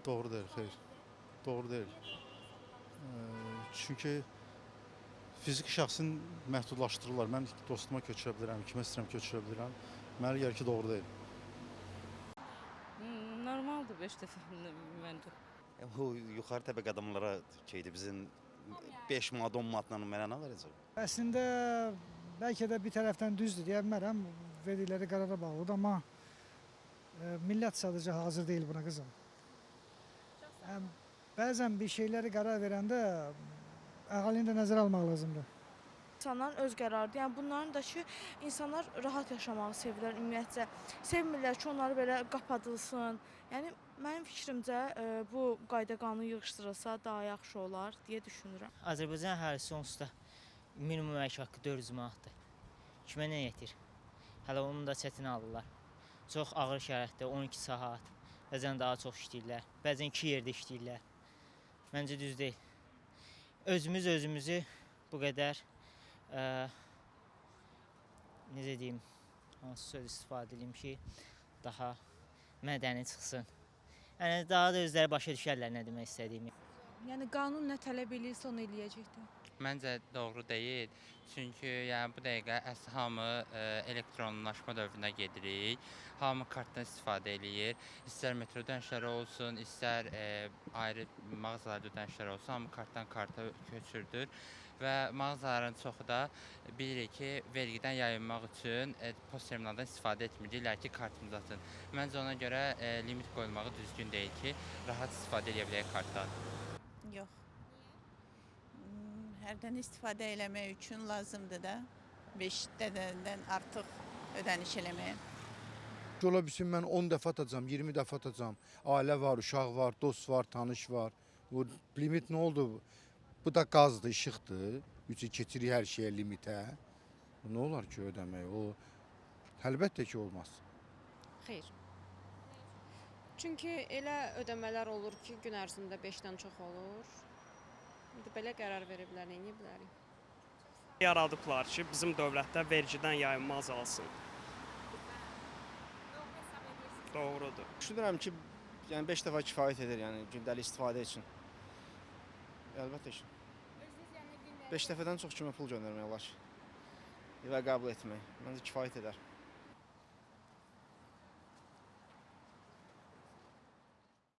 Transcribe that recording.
Doğru deyil, xeyr. Doğru deyil. Çünki fiziki şəxsin məhdudlaşdırırlar. Mən dostuma köçürə bilirəm, kimə istəyirəm köçürə bilirəm. Mənə gəlir ki, doğru deyil. Normaldır 5 dəfə məncə. Bu yuxarı təbəqə adamlara şeydir, bizim 5 manat, 10 manatla mənə nə verəcək? Əslində bəlkə də bir tərəfdən düzdür deyə bilmərəm. Verdikləri qərara bağlıdır, amma millət sadəcə hazır deyil buna qızım. Bəzən bir şeyləri qərar verəndə əhalini də nəzərə almaq lazımdır. İnsanların öz qərarıdır. Yəni bunların da ki, insanlar rahat yaşamağı sevirlər ümumiyyətcə. Sevmirlər ki, onları belə qapadılsın. Yəni mənim fikrimcə bu qayda-qanun yığışdırılsa daha yaxşı olar deyə düşünürəm. Azərbaycan əhalisi onsuz da minimum əmək haqqı 400 manatdır. Kimə nə yetir? Hələ onu da çətin alırlar. Çox ağır şəraitdə 12 saat, bəzən daha çox işləyirlər, bəzən 2 yerdə işləyirlər. Məncə düz deyil. Özümüzü bu qədər necə deyim, hansı söz istifadə edeyim ki, daha mədəni çıxsın. Yəni daha da özləri başa düşərlər nə demək istədiyimi. Yəni qanun nə tələb eləyirsə onu eləyəcəkdir. Məncə doğru deyil. Çünki yəni bu dəqiqə hamı elektronlaşma dövrünə gedirik. Hamı kartdan istifadə eləyir. İstər metro ödənişləri olsun, istər ayrı mağazalarda ödənişlər olsun, hamı kartdan karta köçürdür. Və mağazaların çoxu da bilirik ki, vergidən yayınmaq üçün post terminaldan istifadə etmir. Deyirlər ki, kartımızı atın. Məncə ona görə limit qoyulmağı düzgün deyil ki, rahat istifadə edə bilək kartdan. Yox. Hərdən istifadə eləmək üçün lazımdır da 5 dənədən artıq ödəniş eləməyə. Ola bilsin mən 10 dəfə atacam, 20 dəfə atacam. Ailə var, uşaq var, dost var, tanış var. Bu limit nə oldu? Bu da qazdır, işıqdır. Üçü keçirik hər şeyə limitə. Nə olar ki ödəmək? O əlbəttə ki olmaz. Xeyr. Çünki elə ödəmələr olur ki, gün ərzində 5-dən çox olur. İndi belə qərar veriblər, nə edə bilərik? Yaradıblar ki, bizim dövlətdə vergidən yayınma azalsın. Doğrudur. Düşünürəm ki, yəni 5 dəfə kifayət edir, yəni gündəlik istifadə üçün. Əlbəttə ki. 5 dəfədən çox kimə pul göndərmək olar ki, və qəbul etmək. Məncə kifayət edər.